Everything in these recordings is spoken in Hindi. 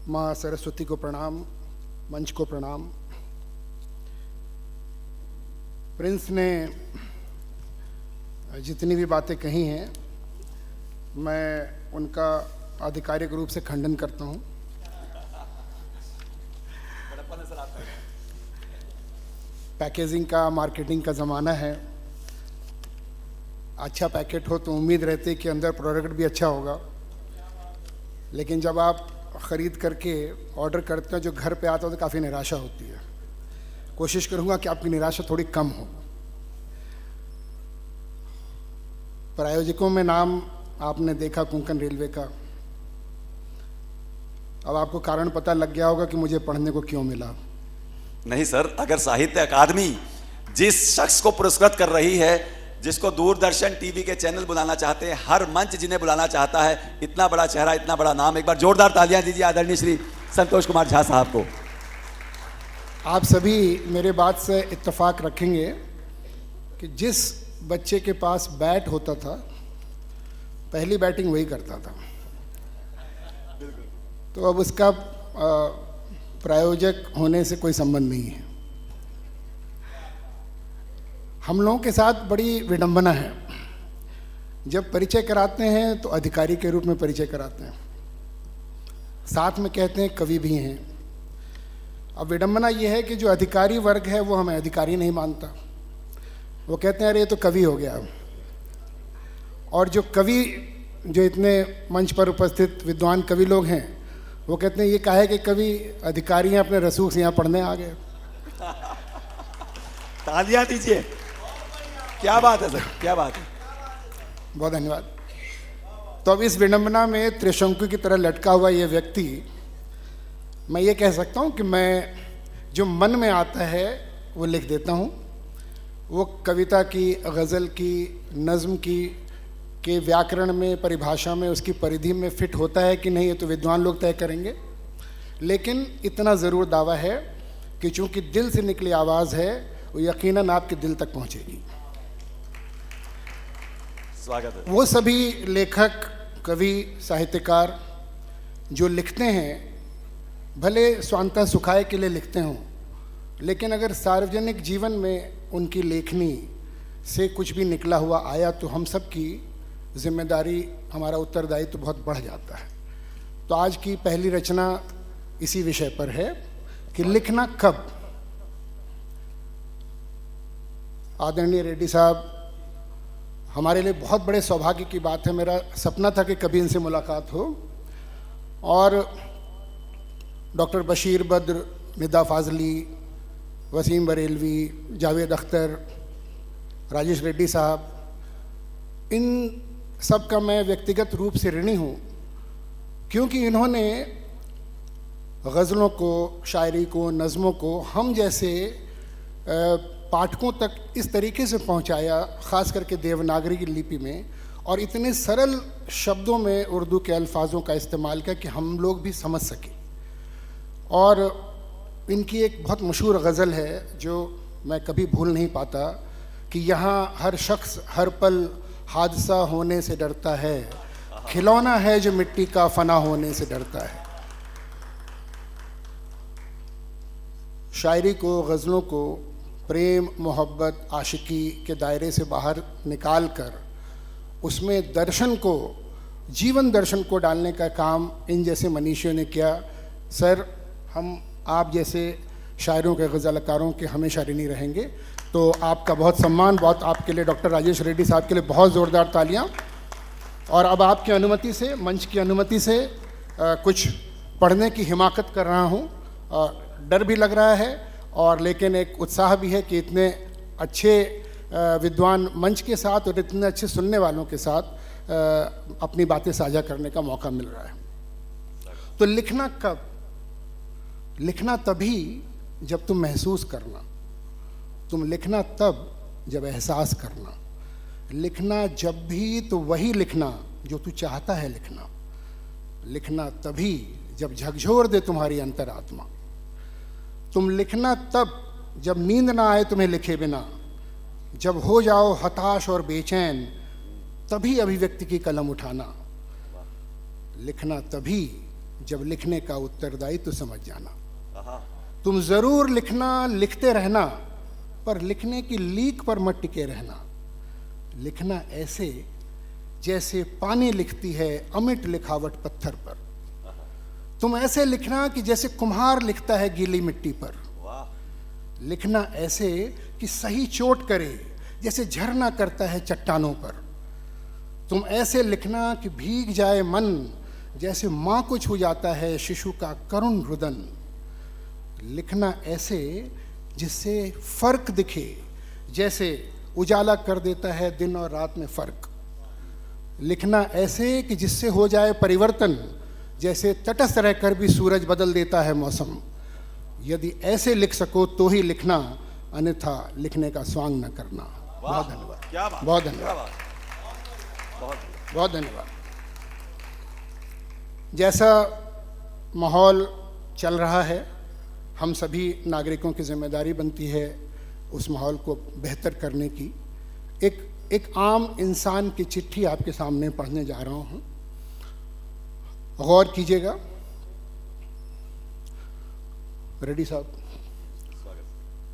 माँ सरस्वती को प्रणाम, मंच को प्रणाम। प्रिंस ने जितनी भी बातें कही हैं मैं उनका आधिकारिक रूप से खंडन करता हूँ। पैकेजिंग का, मार्केटिंग का ज़माना है। अच्छा पैकेट हो तो उम्मीद रहती है कि अंदर प्रोडक्ट भी अच्छा होगा, लेकिन जब आप ख़रीद करके ऑर्डर करते हैं जो घर पे आता है तो काफ़ी निराशा होती है। कोशिश करूँगा कि आपकी निराशा थोड़ी कम हो। प्रायोजकों में नाम आपने देखा कोंकण रेलवे का। अब आपको कारण पता लग गया होगा कि मुझे पढ़ने को क्यों मिला। नहीं सर, अगर साहित्य अकादमी जिस शख्स को पुरस्कृत कर रही है, जिसको दूरदर्शन टीवी के चैनल बुलाना चाहते हैं, हर मंच जिन्हें बुलाना चाहता है, इतना बड़ा चेहरा, इतना बड़ा नाम, एक बार जोरदार तालियां दीजिए आदरणीय श्री संतोष कुमार झा साहब को। आप सभी मेरे बात से इत्तेफाक रखेंगे कि जिस बच्चे के पास बैट होता था पहली बैटिंग वही करता था, तो अब उसका प्रायोजक होने से कोई संबंध नहीं है। हम लोगों के साथ बड़ी विडंबना है। जब परिचय कराते हैं तो अधिकारी के रूप में परिचय कराते हैं, साथ में कहते हैं कवि भी हैं। अब विडंबना यह है कि जो अधिकारी वर्ग है वो हमें अधिकारी नहीं मानता। वो कहते हैं अरे ये तो कवि हो गया। और जो कवि, जो इतने मंच पर उपस्थित विद्वान कवि लोग हैं, वो कहते हैं ये कहा है कि कवि अधिकारी हैं, अपने रसूख से यहाँ पढ़ने आ गए। तालियां दीजिए, क्या बात है सर, क्या बात है। बहुत धन्यवाद। तो अब इस विडंबना में त्रिशंकु की तरह लटका हुआ ये व्यक्ति, मैं ये कह सकता हूँ कि मैं जो मन में आता है वो लिख देता हूँ। वो कविता की, गज़ल की, नज़्म की के व्याकरण में, परिभाषा में, उसकी परिधि में फिट होता है कि नहीं, ये तो विद्वान लोग तय करेंगे। लेकिन इतना ज़रूर दावा है कि चूँकि दिल से निकली आवाज़ है वो यकीनन आपके दिल तक पहुँचेगी। स्वागत है। वो सभी लेखक, कवि, साहित्यकार जो लिखते हैं, भले स्वांतः सुखाय के लिए लिखते हों, लेकिन अगर सार्वजनिक जीवन में उनकी लेखनी से कुछ भी निकला हुआ आया तो हम सब की जिम्मेदारी, हमारा उत्तरदायित्व तो बहुत बढ़ जाता है। तो आज की पहली रचना इसी विषय पर है कि लिखना कब। आदरणीय रेड्डी साहब, हमारे लिए बहुत बड़े सौभाग्य की बात है। मेरा सपना था कि कभी इनसे मुलाकात हो। और डॉक्टर बशीर बद्र, निदा फाजली, वसीम बरेलवी, जावेद अख्तर, राजेश रेड्डी साहब, इन सब का मैं व्यक्तिगत रूप से ऋणी हूँ, क्योंकि इन्होंने गज़लों को, शायरी को, नज़मों को हम जैसे पाठकों तक इस तरीके से पहुँचाया, ख़ास करके देवनागरी की लिपि में, और इतने सरल शब्दों में उर्दू के अल्फाजों का इस्तेमाल किया कि हम लोग भी समझ सकें। और इनकी एक बहुत मशहूर गज़ल है जो मैं कभी भूल नहीं पाता कि यहाँ हर शख्स हर पल हादसा होने से डरता है, खिलौना है जो मिट्टी का फना होने से डरता है। शायरी को, गज़लों को प्रेम, मोहब्बत, आशिकी के दायरे से बाहर निकाल कर उसमें दर्शन को, जीवन दर्शन को डालने का काम इन जैसे मनीषियों ने किया। सर, हम आप जैसे शायरों के, गज़लकारों के हमेशा ऋणी रहेंगे। तो आपका बहुत सम्मान, बहुत आपके लिए, डॉक्टर राजेश रेड्डी साहब के लिए बहुत ज़ोरदार तालियां। और अब आपकी अनुमति से, मंच की अनुमति से कुछ पढ़ने की हिमाकत कर रहा हूं। डर भी लग रहा है और लेकिन एक उत्साह भी है कि इतने अच्छे विद्वान मंच के साथ और इतने अच्छे सुनने वालों के साथ अपनी बातें साझा करने का मौका मिल रहा है। तो लिखना कब? लिखना तभी जब तुम महसूस करना, तुम लिखना तब जब एहसास करना, लिखना जब भी तो वही लिखना जो तू चाहता है लिखना, लिखना तभी जब झकझोर दे तुम्हारी अंतरात्मा, तुम लिखना तब जब नींद ना आए तुम्हें लिखे बिना, जब हो जाओ हताश और बेचैन तभी अभिव्यक्ति की कलम उठाना, लिखना तभी जब लिखने का उत्तरदायित्व तो समझ जाना। तुम जरूर लिखना, लिखते रहना, पर लिखने की लीक पर मत टिके रहना। लिखना ऐसे जैसे पानी लिखती है अमिट लिखावट पत्थर पर। तुम ऐसे लिखना कि जैसे कुम्हार लिखता है गीली मिट्टी पर। लिखना ऐसे कि सही चोट करे जैसे झरना करता है चट्टानों पर। तुम ऐसे लिखना कि भीग जाए मन जैसे माँ को छू जाता है शिशु का करुण रुदन। लिखना ऐसे जिससे फर्क दिखे जैसे उजाला कर देता है दिन और रात में फर्क। लिखना ऐसे कि जिससे हो जाए परिवर्तन जैसे तटस्थ रहकर भी सूरज बदल देता है मौसम। यदि ऐसे लिख सको तो ही लिखना, अन्यथा लिखने का स्वांग न करना। बहुत धन्यवाद। क्या बात, बहुत धन्यवाद, बहुत धन्यवाद। जैसा माहौल चल रहा है, हम सभी नागरिकों की जिम्मेदारी बनती है उस माहौल को बेहतर करने की। एक आम इंसान की चिट्ठी आपके सामने पढ़ने जा रहा हूं, गौर कीजिएगा। रेड्डी साहब,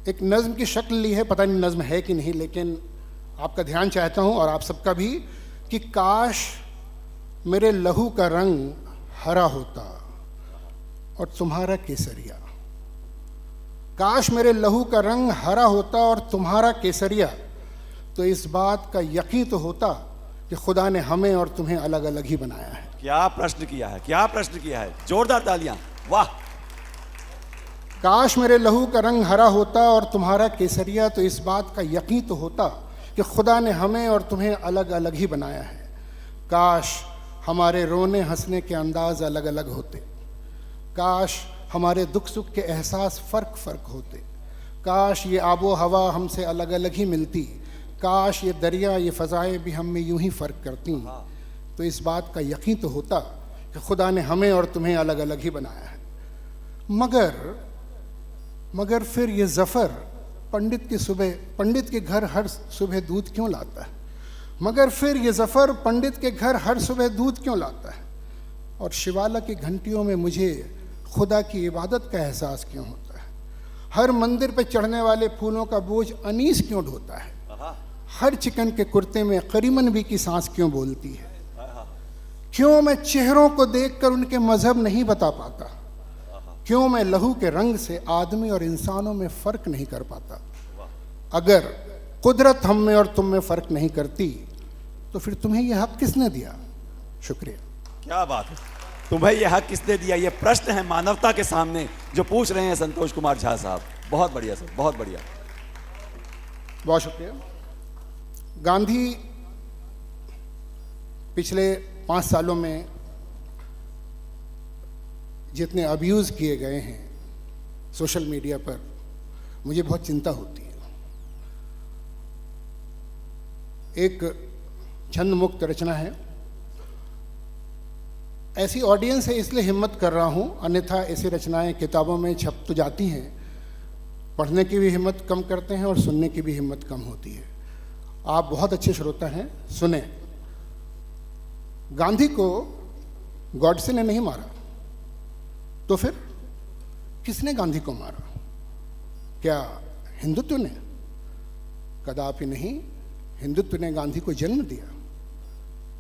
एक नज्म की शक्ल ली है, पता नहीं नज्म है कि नहीं, लेकिन आपका ध्यान चाहता हूं और आप सबका भी, कि काश मेरे लहू का रंग हरा होता और तुम्हारा केसरिया। काश मेरे लहू का रंग हरा होता और तुम्हारा केसरिया, तो इस बात का यकीन तो होता कि खुदा ने हमें और तुम्हें अलग अलग ही बनाया है। क्या प्रश्न किया है, क्या प्रश्न किया है, जोरदार तालियां, वाह। काश मेरे लहू का रंग हरा होता और तुम्हारा केसरिया, तो इस बात का यकीन तो होता कि खुदा ने हमें और तुम्हें अलग अलग ही बनाया है। काश हमारे रोने हंसने के अंदाज अलग अलग होते। काश हमारे दुख सुख के एहसास फ़र्क फ़र्क होते। काश ये आबो हवा हमसे अलग अलग ही मिलती। काश ये दरिया, ये फ़ज़ाएँ भी हम में यूं ही फ़र्क करती। तो इस बात का यकीन तो होता कि खुदा ने हमें और तुम्हें अलग अलग ही बनाया है। मगर फिर ये ज़फ़र पंडित के घर हर सुबह दूध क्यों लाता है? मगर फिर ये ज़फ़र पंडित के घर हर सुबह दूध क्यों लाता है? और शिवाला की घंटियों में मुझे खुदा की इबादत का एहसास क्यों होता है? हर मंदिर पे चढ़ने वाले फूलों का बोझ अनीस क्यों ढोता है? हर चिकन के कुर्ते में करीमन भी की सांस क्यों बोलती है? क्यों मैं चेहरों को देखकर उनके मजहब नहीं बता पाता? क्यों मैं लहू के रंग से आदमी और इंसानों में फ़र्क नहीं कर पाता? अगर कुदरत हम में और तुम में फ़र्क नहीं करती तो फिर तुम्हें यह हक किसने दिया? शुक्रिया। क्या बात है, तुम्हें यह हक किसने दिया? ये प्रश्न है मानवता के सामने जो पूछ रहे हैं संतोष कुमार झा साहब। बहुत बढ़िया सर, बहुत बढ़िया, बहुत शुक्रिया। गांधी पिछले 5 सालों में जितने अब्यूज़ किए गए हैं सोशल मीडिया पर, मुझे बहुत चिंता होती है। एक छंद मुक्त रचना है, ऐसी ऑडियंस है इसलिए हिम्मत कर रहा हूँ, अन्यथा ऐसी रचनाएं किताबों में छप तो जाती हैं, पढ़ने की भी हिम्मत कम करते हैं और सुनने की भी हिम्मत कम होती है। आप बहुत अच्छे श्रोता हैं, सुने। गांधी को गॉडसे ने नहीं मारा, तो फिर किसने गांधी को मारा? क्या हिंदुत्व ने? कदापि नहीं। हिंदुत्व ने गांधी को जन्म दिया।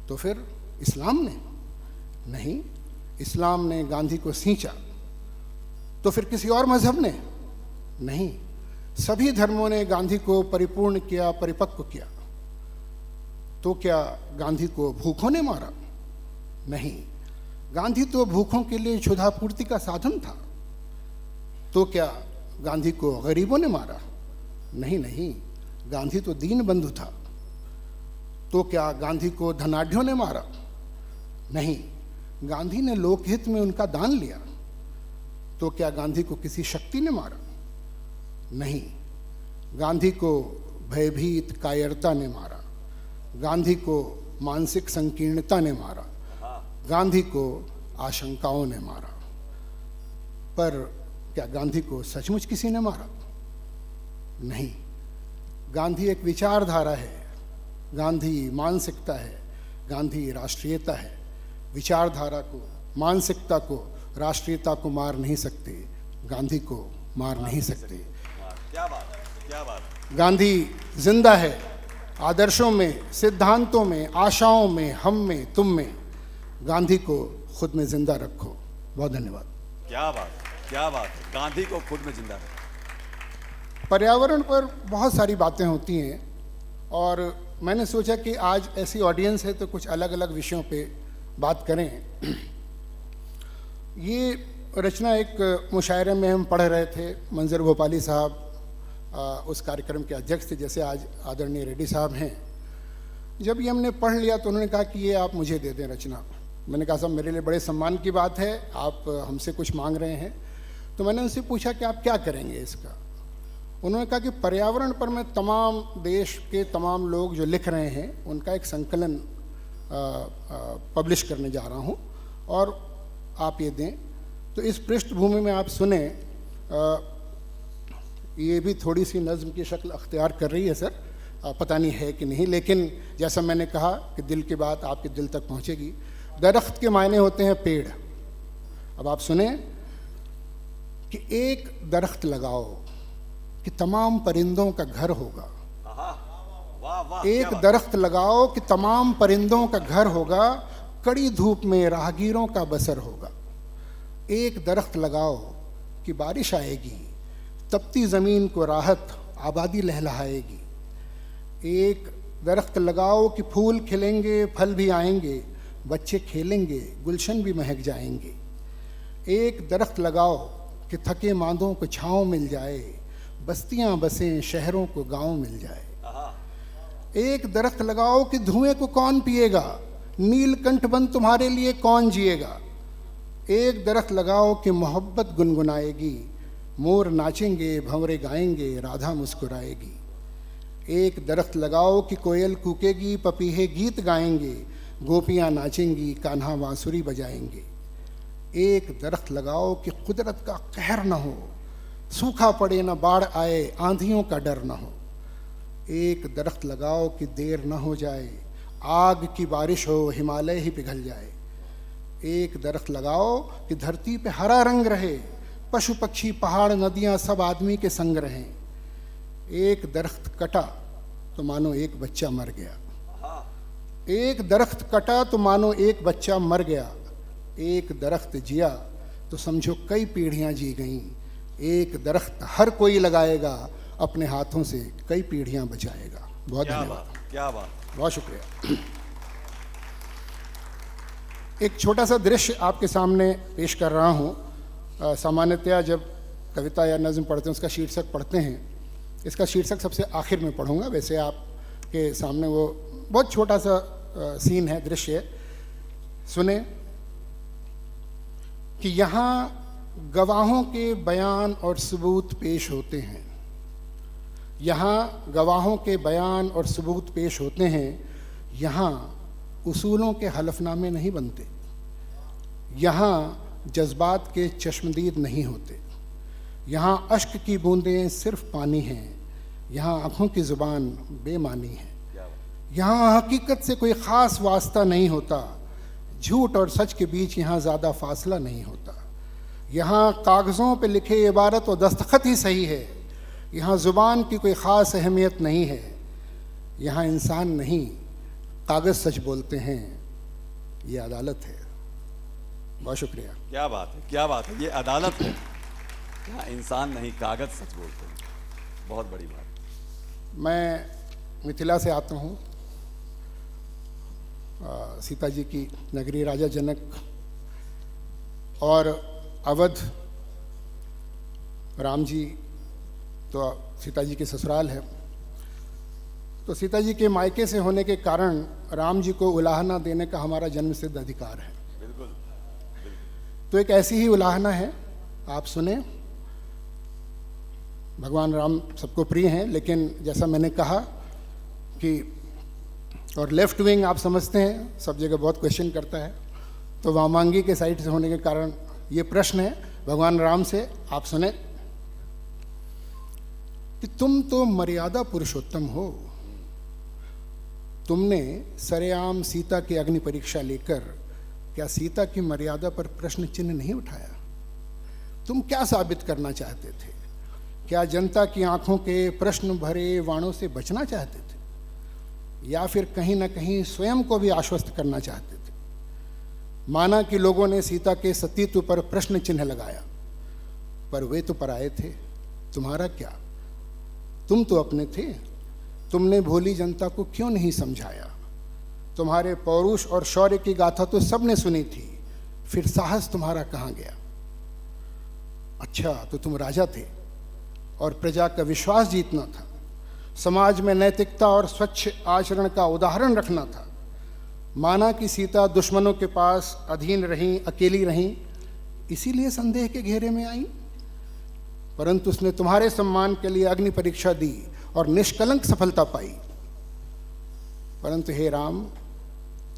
तो फिर इस्लाम ने? नहीं, इस्लाम ने गांधी को सींचा। तो फिर किसी और मजहब ने? नहीं, सभी धर्मों ने गांधी को परिपूर्ण किया, परिपक्व किया। तो क्या गांधी को भूखों ने मारा? नहीं, गांधी तो भूखों के लिए क्षुधापूर्ति का साधन था। तो क्या गांधी को गरीबों ने मारा? नहीं नहीं, गांधी तो दीन बंधु था। तो क्या गांधी को धनाढ्यों ने मारा? नहीं, गांधी ने लोकहित में उनका दान लिया। तो क्या गांधी को किसी शक्ति ने मारा? नहीं, गांधी को भयभीत कायरता ने मारा। गांधी को मानसिक संकीर्णता ने मारा। गांधी को आशंकाओं ने मारा। पर क्या गांधी को सचमुच किसी ने मारा? नहीं, गांधी एक विचारधारा है, गांधी मानसिकता है, गांधी राष्ट्रीयता है। विचारधारा को, मानसिकता को राष्ट्रीयता को मार नहीं सकते, गांधी को मार नहीं सकते। क्या बात है, क्या बात है। गांधी जिंदा है, आदर्शों में, सिद्धांतों में, आशाओं में, हम में, तुम में। गांधी को खुद में जिंदा रखो। बहुत धन्यवाद। क्या बात है, क्या बात है। गांधी को खुद में जिंदा रखो। पर्यावरण पर बहुत सारी बातें होती हैं और मैंने सोचा कि आज ऐसी ऑडियंस है तो कुछ अलग अलग विषयों पे बात करें। ये रचना एक मुशायरे में हम पढ़ रहे थे, मंजर भोपाली साहब उस कार्यक्रम के अध्यक्ष थे, जैसे आज आदरणीय रेड्डी साहब हैं। जब ये हमने पढ़ लिया तो उन्होंने कहा कि ये आप मुझे दे दें रचना। मैंने कहा साहब मेरे लिए बड़े सम्मान की बात है, आप हमसे कुछ मांग रहे हैं। तो मैंने उनसे पूछा कि आप क्या करेंगे इसका। उन्होंने कहा कि पर्यावरण पर मैं तमाम देश के तमाम लोग जो लिख रहे हैं उनका एक संकलन पब्लिश करने जा रहा हूँ और आप ये दें। तो इस पृष्ठभूमि में आप सुने, ये भी थोड़ी सी नज़्म की शक्ल अख्तियार कर रही है सर, पता नहीं है कि नहीं, लेकिन जैसा मैंने कहा कि दिल की बात आपके दिल तक पहुँचेगी। दरख्त के मायने होते हैं पेड़। अब आप सुने कि एक दरख्त लगाओ कि तमाम परिंदों का घर होगा। वाह वाह। एक दरख्त लगाओ कि तमाम परिंदों का घर होगा, कड़ी धूप में राहगीरों का बसर होगा। एक दरख्त लगाओ कि बारिश आएगी, तपती ज़मीन को राहत आबादी लहलहाएगी। एक दरख्त लगाओ कि फूल खिलेंगे, फल भी आएंगे, बच्चे खेलेंगे, गुलशन भी महक जाएंगे। एक दरख्त लगाओ कि थके मांदों को छाँव मिल जाए, बस्तियां बसें, शहरों को गांव मिल जाए। एक दरख्त लगाओ कि धुएं को कौन पिएगा, नीलकंठ बन तुम्हारे लिए कौन जिएगा। एक दरख्त लगाओ कि मोहब्बत गुनगुनाएगी, मोर नाचेंगे, भंवरे गाएंगे, राधा मुस्कुराएगी। एक दरख्त लगाओ कि कोयल कूकेगी, पपीहे गीत गाएंगे, गोपियां नाचेंगी, कान्हा बांसुरी बजाएंगे। एक दरख्त लगाओ कि कुदरत का कहर न हो, सूखा पड़े न बाढ़ आए, आंधियों का डर न हो। एक दरख्त लगाओ कि देर न हो जाए, आग की बारिश हो, हिमालय ही पिघल जाए। एक दरख्त लगाओ कि धरती पे हरा रंग रहे, पशु पक्षी पहाड़ नदियां सब आदमी के संग रहें। एक दरख्त कटा तो मानो एक बच्चा मर गया। एक दरख्त कटा तो मानो एक बच्चा मर गया। एक दरख्त जिया तो समझो कई पीढ़ियां जी गईं। एक दरख्त हर कोई लगाएगा, अपने हाथों से कई पीढ़ियां बचाएगा। बहुत धन्यवाद। क्या बात, बहुत शुक्रिया। एक छोटा सा दृश्य आपके सामने पेश कर रहा हूँ। सामान्यतया जब कविता या नज़्म पढ़ते हैं उसका शीर्षक पढ़ते हैं, इसका शीर्षक सबसे आखिर में पढ़ूंगा। वैसे आपके सामने वो बहुत छोटा सा सीन है, दृश्य है। सुने कि यहाँ गवाहों के बयान और सबूत पेश होते हैं। यहाँ गवाहों के बयान और सबूत पेश होते हैं। यहाँ उसूलों के हलफनामे नहीं बनते। यहाँ जज्बात के चश्मदीद नहीं होते। यहाँ अश्क की बूंदें सिर्फ पानी हैं। यहाँ आँखों की ज़ुबान बेमानी है। यहाँ हकीकत से कोई ख़ास वास्ता नहीं होता। झूठ और सच के बीच यहाँ ज़्यादा फासला नहीं होता। यहाँ कागज़ों पे लिखे इबारत और दस्तखत ही सही है। यहाँ ज़ुबान की कोई ख़ास अहमियत नहीं है। यहाँ इंसान नहीं, कागज़ सच बोलते हैं। ये अदालत है। बहुत शुक्रिया। क्या बात है, क्या बात है। ये अदालत है, यहाँ इंसान नहीं, कागज़ सच बोलते हैं। बहुत बड़ी बात। मैं मिथिला से आता हूँ। सीता जी की नगरी, राजा जनक और अवध, राम जी तो सीता जी के ससुराल है। तो सीता जी के मायके से होने के कारण राम जी को उलाहना देने का हमारा जन्मसिद्ध अधिकार है। बिल्कुल। तो एक ऐसी ही उलाहना है, आप सुने। भगवान राम सबको प्रिय हैं, लेकिन जैसा मैंने कहा कि और लेफ्ट विंग आप समझते हैं सब जगह बहुत क्वेश्चन करता है, तो वामांगी के साइड से होने के कारण ये प्रश्न है भगवान राम से। आप सुने कि तुम तो मर्यादा पुरुषोत्तम हो। तुमने सरेआम सीता की अग्नि परीक्षा लेकर क्या सीता की मर्यादा पर प्रश्न चिन्ह नहीं उठाया? तुम क्या साबित करना चाहते थे? क्या जनता की आंखों के प्रश्न भरे वाणों से बचना चाहते थे, या फिर कहीं ना कहीं स्वयं को भी आश्वस्त करना चाहते थे? माना कि लोगों ने सीता के सतीत्व पर प्रश्न चिन्ह लगाया, पर वे तो पराये थे, तुम्हारा क्या? तुम तो अपने थे। तुमने भोली जनता को क्यों नहीं समझाया? तुम्हारे पौरुष और शौर्य की गाथा तो सबने सुनी थी, फिर साहस तुम्हारा कहाँ गया? अच्छा, तो तुम राजा थे और प्रजा का विश्वास जीतना था, समाज में नैतिकता और स्वच्छ आचरण का उदाहरण रखना था। माना कि सीता दुश्मनों के पास अधीन रहीं, अकेली रहीं, इसीलिए संदेह के घेरे में आई। परंतु उसने तुम्हारे सम्मान के लिए अग्नि परीक्षा दी और निष्कलंक सफलता पाई। परंतु हे राम,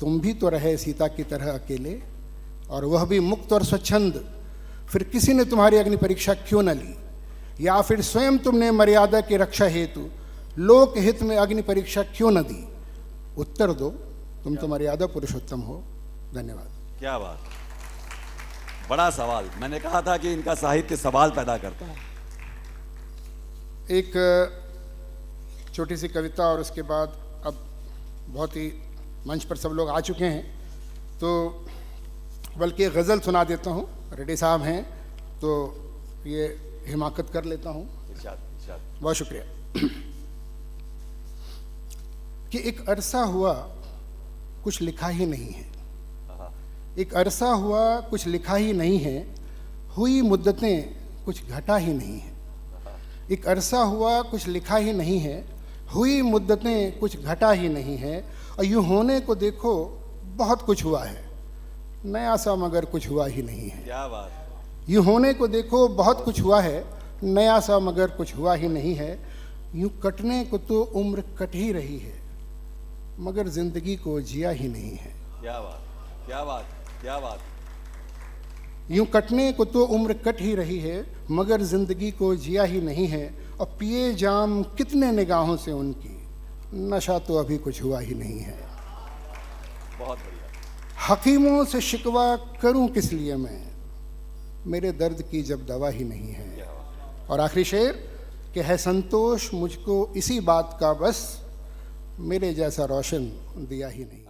तुम भी तो रहे सीता की तरह अकेले, और वह भी मुक्त और स्वच्छंद। फिर किसी ने तुम्हारी अग्नि परीक्षा क्यों न ली? या फिर स्वयं तुमने मर्यादा की रक्षा हेतु लोक हित में अग्नि परीक्षा क्यों न दी? उत्तर दो, तुम तो मर्यादा पुरुषोत्तम हो। धन्यवाद। क्या बात, बड़ा सवाल। मैंने कहा था कि इनका साहित्य सवाल पैदा करता है। एक छोटी सी कविता और उसके बाद अब बहुत ही मंच पर सब लोग आ चुके हैं, तो बल्कि गज़ल सुना देता हूँ। रेड्डी साहब हैं तो ये हिमाकत कर लेता हूँ। बहुत शुक्रिया। कि एक अरसा हुआ कुछ लिखा ही नहीं है, एक अरसा हुआ कुछ लिखा ही नहीं है, हुई मुद्दतें कुछ घटा ही नहीं है। एक अरसा हुआ कुछ लिखा ही नहीं है, हुई मुद्दतें कुछ घटा ही नहीं है। और यूँ होने को देखो बहुत कुछ हुआ है, नया सा मगर कुछ हुआ ही नहीं है। क्या बात। यूँ होने को देखो बहुत कुछ हुआ है, नया सा मगर कुछ हुआ ही नहीं है। यूँ कटने को तो उम्र कट ही रही है, मगर जिंदगी को जिया ही नहीं है। क्या बात, क्या बात, क्या बात। यूँ कटने को तो उम्र कट ही रही है, मगर जिंदगी को जिया ही नहीं है। और पिए जाम कितने निगाहों से उनकी, नशा तो अभी कुछ हुआ ही नहीं है। बहुत बढ़िया। हकीमों से शिकवा करूं किस लिए मैं, मेरे दर्द की जब दवा ही नहीं है। और आखिरी शेर कि है संतोष मुझको इसी बात का बस, मेरे जैसा रोशन दिया ही नहीं।